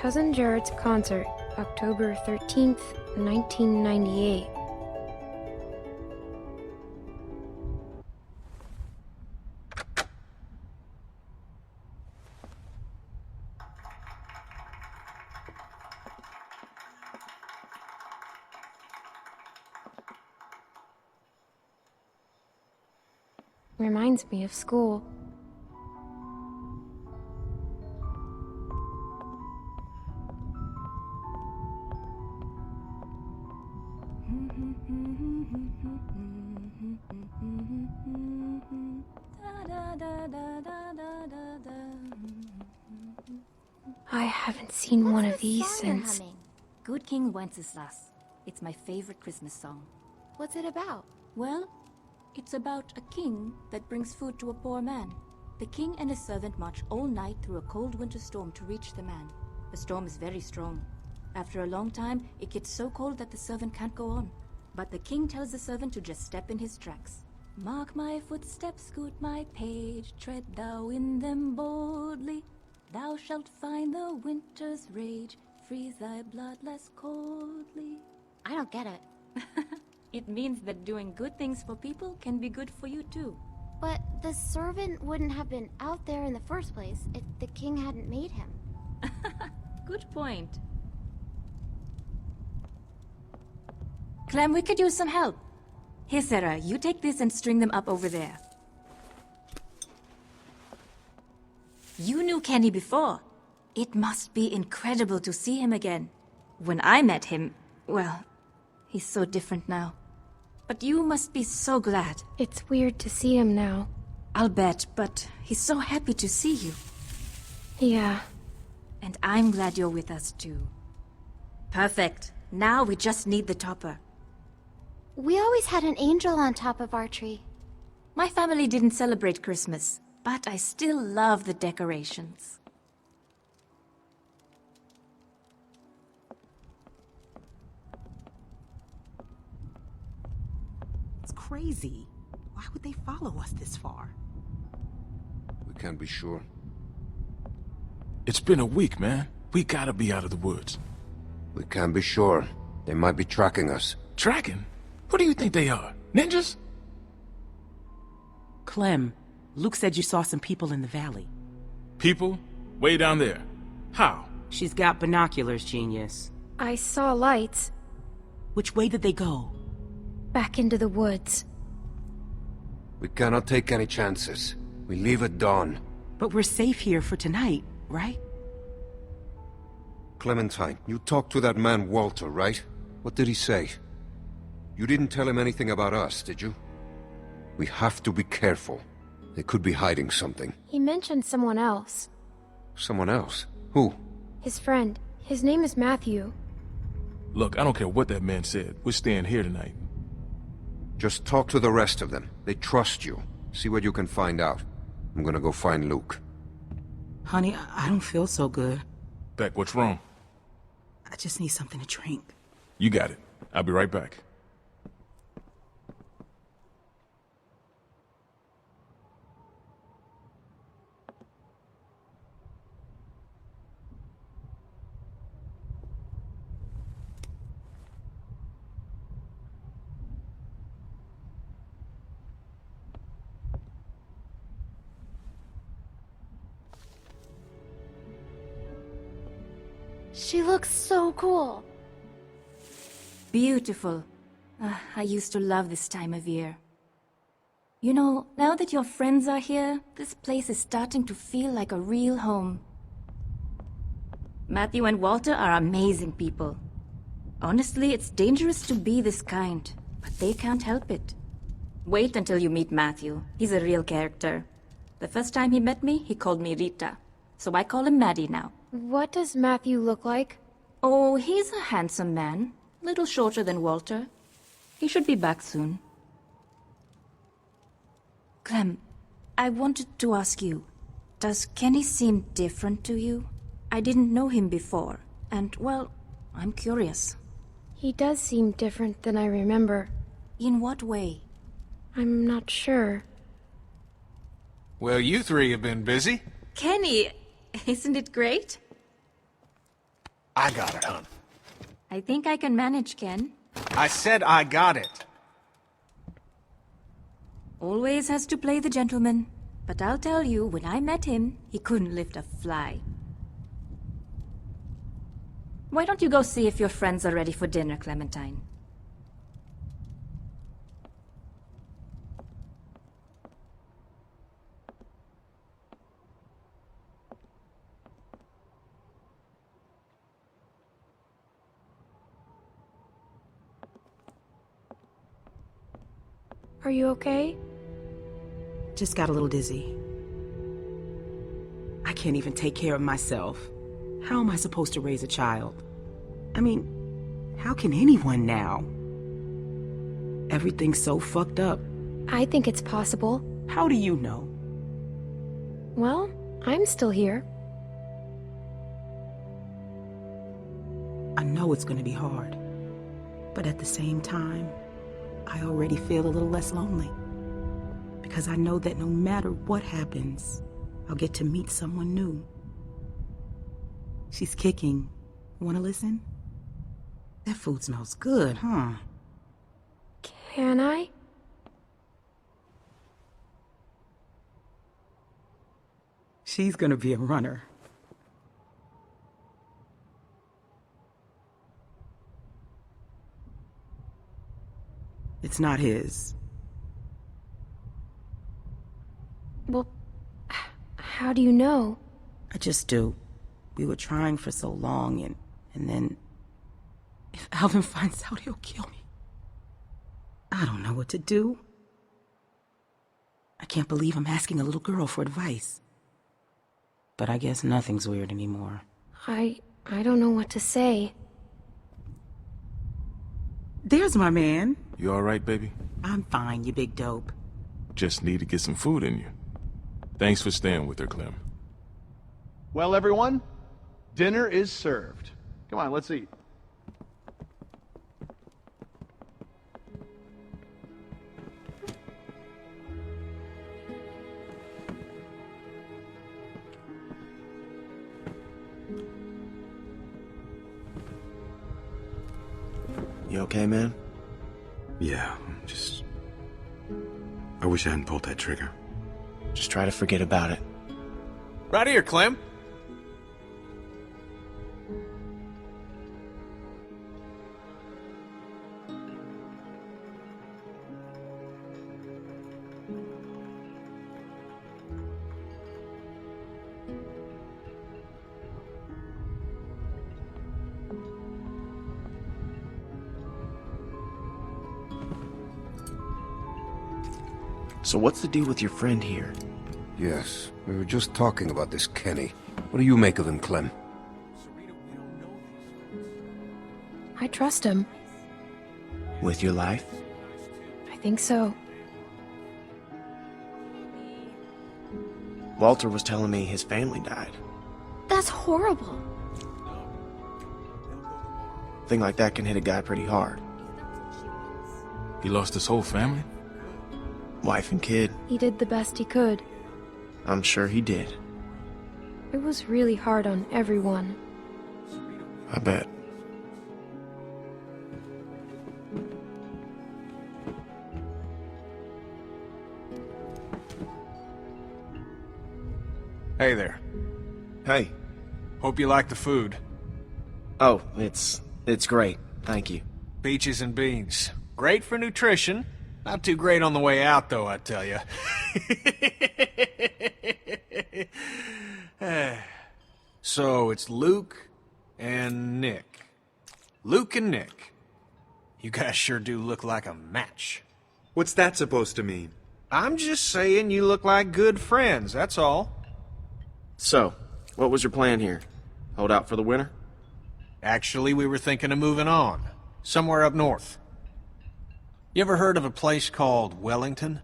Cousin Jared's concert, October 13th, 1998. Reminds me of school. I haven't seen one of these since... Good King Wenceslas. It's my favorite Christmas song. What's it about? Well, it's about a king that brings food to a poor man. The king and his servant march all night through a cold winter storm to reach the man. The storm is very strong. After a long time, it gets so cold that the servant can't go on. But the king tells the servant to just step in his tracks. Mark my footsteps, scoot my page, tread thou in them boldly. Thou shalt find the winter's rage, freeze thy blood less coldly. I don't get it. It means that doing good things for people can be good for you too. But the servant wouldn't have been out there in the first place if the king hadn't made him. Good point. Clem, we could use some help. Here, Sarah, you take this and string them up over there. You knew Kenny before. It must be incredible to see him again. When I met him, well, he's so different now. But you must be so glad. It's weird to see him now. I'll bet, but he's so happy to see you. Yeah. And I'm glad you're with us too. Perfect. Now we just need the topper. We always had an angel on top of our tree. My family didn't celebrate Christmas, but I still love the decorations. It's crazy. Why would they follow us this far? We can't be sure. It's been a week, man. We gotta be out of the woods. We can't be sure. They might be tracking us. Tracking? Who do you think they are? Ninjas? Clem, Luke said you saw some people in the valley. People? Way down there. How? She's got binoculars, genius. I saw lights. Which way did they go? Back into the woods. We cannot take any chances. We leave at dawn. But we're safe here for tonight, right? Clementine, you talked to that man Walter, right? What did he say? You didn't tell him anything about us, did you? We have to be careful. They could be hiding something. He mentioned someone else. Someone else? Who? His friend. His name is Matthew. Look, I don't care what that man said. We're staying here tonight. Just talk to the rest of them. They trust you. See what you can find out. I'm gonna go find Luke. Honey, I don't feel so good. Beck, what's wrong? I just need something to drink. You got it. I'll be right back. She looks so cool. Beautiful. I used to love this time of year. You know, now that your friends are here, this place is starting to feel like a real home. Matthew and Walter are amazing people. Honestly, it's dangerous to be this kind, but they can't help it. Wait until you meet Matthew. He's a real character. The first time he met me, he called me Rita. So I call him Maddie now. What does Matthew look like? Oh, he's a handsome man. Little shorter than Walter. He should be back soon. Clem, I wanted to ask you, does Kenny seem different to you? I didn't know him before, and, well, I'm curious. He does seem different than I remember. In what way? I'm not sure. Well, you three have been busy. Kenny, isn't it great? I got it, hon. I think I can manage, Ken. I said I got it. Always has to play the gentleman. But I'll tell you, when I met him, he couldn't lift a fly. Why don't you go see if your friends are ready for dinner, Clementine? Are you okay? Just got a little dizzy. I can't even take care of myself. How am I supposed to raise a child? I mean, how can anyone now? Everything's so fucked up. I think it's possible. How do you know? Well, I'm still here. I know it's gonna be hard. But at the same time, I already feel a little less lonely. Because I know that no matter what happens, I'll get to meet someone new. She's kicking. Wanna listen? That food smells good, huh? Can I? She's gonna be a runner. It's not his. Well, how do you know? I just do. We were trying for so long, and then... If Alvin finds out, he'll kill me. I don't know what to do. I can't believe I'm asking a little girl for advice. But I guess nothing's weird anymore. I don't know what to say. There's my man. You all right, baby? I'm fine, you big dope. Just need to get some food in you. Thanks for staying with her, Clem. Well, everyone, dinner is served. Come on, let's eat. You okay, man? Yeah, I wish I hadn't pulled that trigger. Just try to forget about it. Right here, Clem. So what's the deal with your friend here? Yes, we were just talking about this Kenny. What do you make of him, Clem? I trust him. With your life? I think so. Walter was telling me his family died. That's horrible. Thing like that can hit a guy pretty hard. He lost his whole family? Wife and kid. He did the best he could. I'm sure he did. It was really hard on everyone. I bet. Hey there. Hey. Hope you like the food. Oh, it's great. Thank you. Peaches and beans. Great for nutrition. Not too great on the way out, though, I tell you. So, it's Luke and Nick. Luke and Nick. You guys sure do look like a match. What's that supposed to mean? I'm just saying you look like good friends, that's all. So, what was your plan here? Hold out for the winter? Actually, we were thinking of moving on. Somewhere up north. You ever heard of a place called Wellington?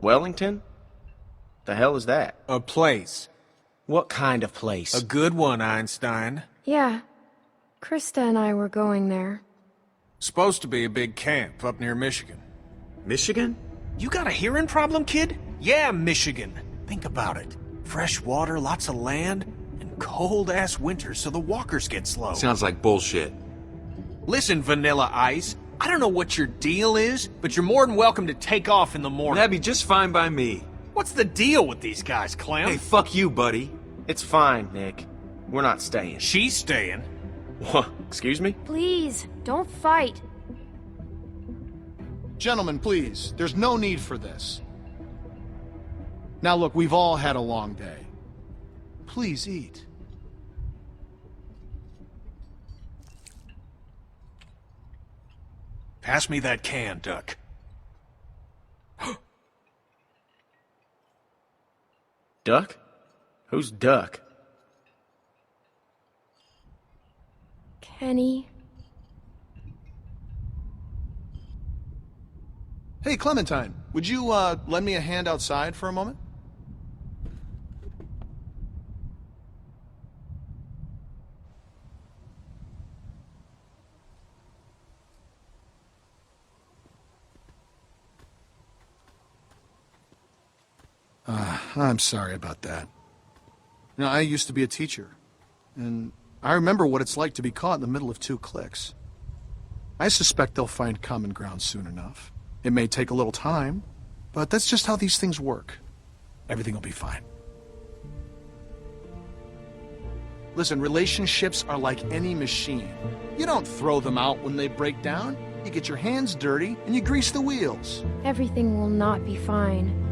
Wellington? The hell is that? A place. What kind of place? A good one, Einstein. Yeah. Krista and I were going there. Supposed to be a big camp up near Michigan. Michigan? You got a hearing problem, kid? Yeah, Michigan. Think about it. Fresh water, lots of land, and cold-ass winters so the walkers get slow. Sounds like bullshit. Listen, Vanilla Ice, I don't know what your deal is, but you're more than welcome to take off in the morning. That'd be just fine by me. What's the deal with these guys, Clem? Hey, fuck you, buddy. It's fine, Nick. We're not staying. She's staying. What? Excuse me? Please, don't fight. Gentlemen, please, there's no need for this. Now look, we've all had a long day. Please eat. Pass me that can, Duck. Duck? Who's Duck? Kenny. Hey, Clementine, would you, lend me a hand outside for a moment? I'm sorry about that. You know, I used to be a teacher, and I remember what it's like to be caught in the middle of two cliques. I suspect they'll find common ground soon enough. It may take a little time, but that's just how these things work. Everything will be fine. Listen, relationships are like any machine. You don't throw them out when they break down. You get your hands dirty, and you grease the wheels. Everything will not be fine.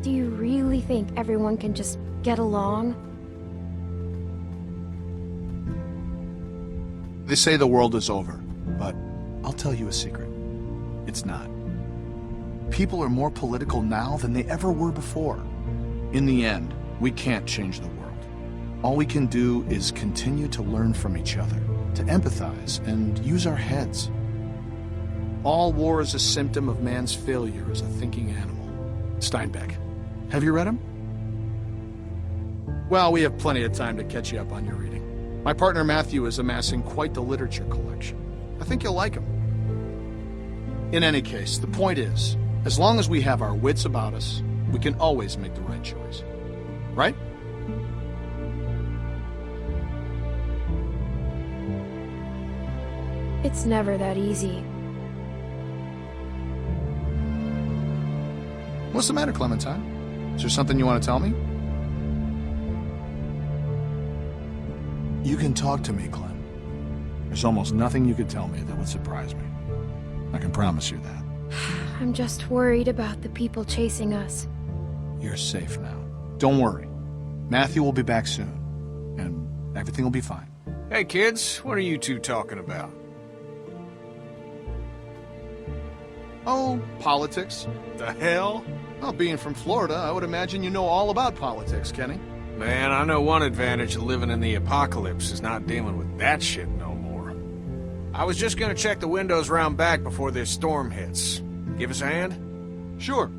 Do you really think everyone can just get along? They say the world is over, but I'll tell you a secret. It's not. People are more political now than they ever were before. In the end, we can't change the world. All we can do is continue to learn from each other, to empathize, and use our heads. All war is a symptom of man's failure as a thinking animal. Steinbeck. Have you read him? Well, we have plenty of time to catch you up on your reading. My partner Matthew is amassing quite the literature collection. I think you'll like him. In any case, the point is, as long as we have our wits about us, we can always make the right choice. Right? It's never that easy. What's the matter, Clementine? Is there something you want to tell me? You can talk to me, Clem. There's almost nothing you could tell me that would surprise me. I can promise you that. I'm just worried about the people chasing us. You're safe now. Don't worry. Matthew will be back soon, and everything will be fine. Hey, kids, what are you two talking about? Oh, politics. The hell? Well, being from Florida, I would imagine you know all about politics, Kenny. Man, I know one advantage of living in the apocalypse is not dealing with that shit no more. I was just gonna check the windows round back before this storm hits. Give us a hand? Sure.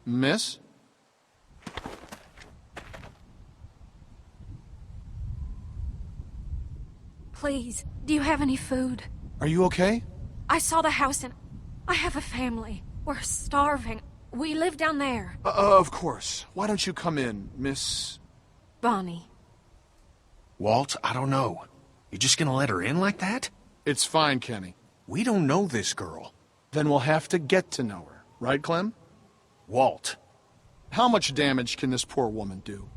Miss? Please, do you have any food? Are you okay? I saw the house and I have a family. We're starving. We live down there. Of course. Why don't you come in, Miss... Bonnie. Walt, I don't know. You just gonna let her in like that? It's fine, Kenny. We don't know this girl. Then we'll have to get to know her. Right, Clem? Walt. How much damage can this poor woman do?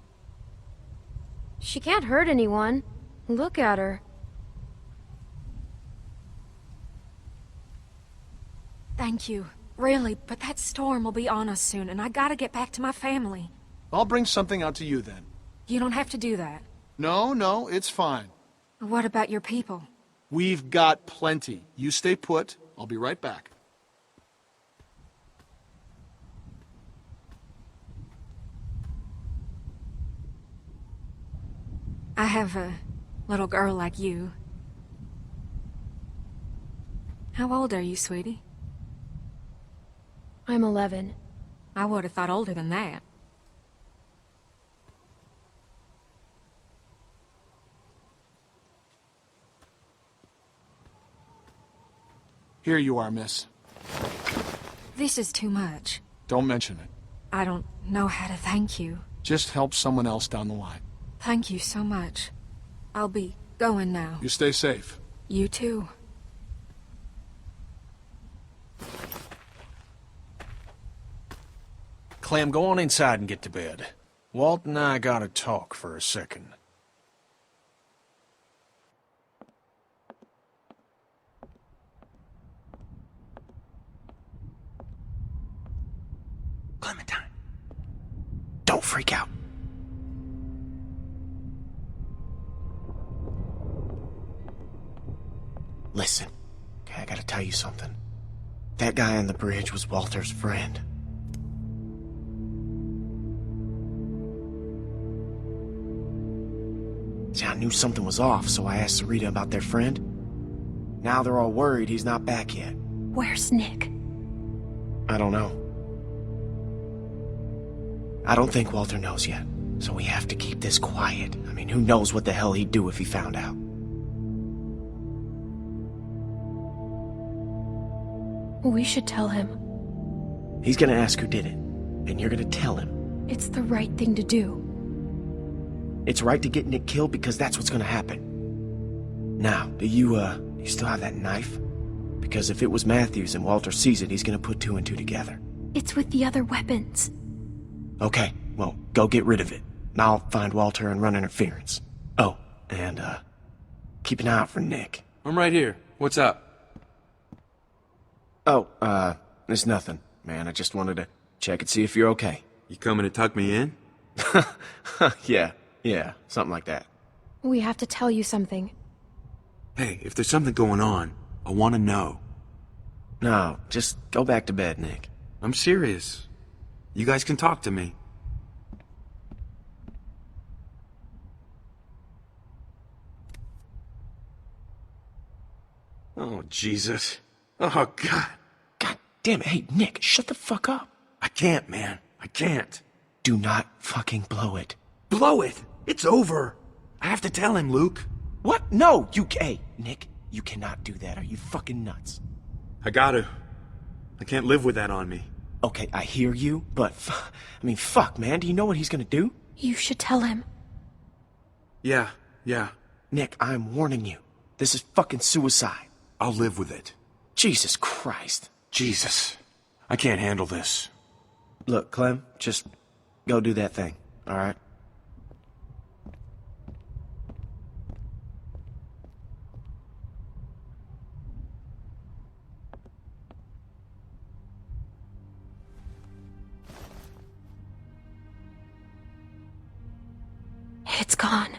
She can't hurt anyone. Look at her. Thank you. Really, but that storm will be on us soon, and I gotta get back to my family. I'll bring something out to you then. You don't have to do that. No, it's fine. What about your people? We've got plenty. You stay put. I'll be right back. I have a little girl like you. How old are you, sweetie? I'm 11. I would have thought older than that. Here you are, miss. This is too much. Don't mention it. I don't know how to thank you. Just help someone else down the line. Thank you so much. I'll be going now. You stay safe. You too. Clem, go on inside and get to bed. Walt and I gotta talk for a second. Clementine. Don't freak out. Listen, okay, I gotta tell you something. That guy on the bridge was Walter's friend. See, I knew something was off, so I asked Sarita about their friend. Now they're all worried he's not back yet. Where's Nick? I don't know. I don't think Walter knows yet, so we have to keep this quiet. I mean, who knows what the hell he'd do if he found out. We should tell him. He's gonna ask who did it, and you're gonna tell him. It's the right thing to do. It's right to get Nick killed because that's what's gonna happen. Now, do you still have that knife? Because if it was Matthews and Walter sees it, he's gonna put two and two together. It's with the other weapons. Okay, well, go get rid of it. And I'll find Walter and run interference. Oh, and, keep an eye out for Nick. I'm right here. What's up? Oh, it's nothing, man. I just wanted to check and see if you're okay. You coming to tuck me in? Yeah, something like that. We have to tell you something. Hey, if there's something going on, I want to know. No, just go back to bed, Nick. I'm serious. You guys can talk to me. Oh, Jesus. Oh, God. God damn it. Hey, Nick, shut the fuck up. I can't, man. I can't. Do not fucking blow it. Blow it! It's over! I have to tell him, Luke. What? No, hey, Nick, you cannot do that. Are you fucking nuts? I gotta. I can't live with that on me. Okay, I hear you, but fuck, man. Do you know what he's gonna do? You should tell him. Yeah. Nick, I'm warning you. This is fucking suicide. I'll live with it. Jesus Christ. Jesus. I can't handle this. Look, Clem, just go do that thing, alright? It's gone.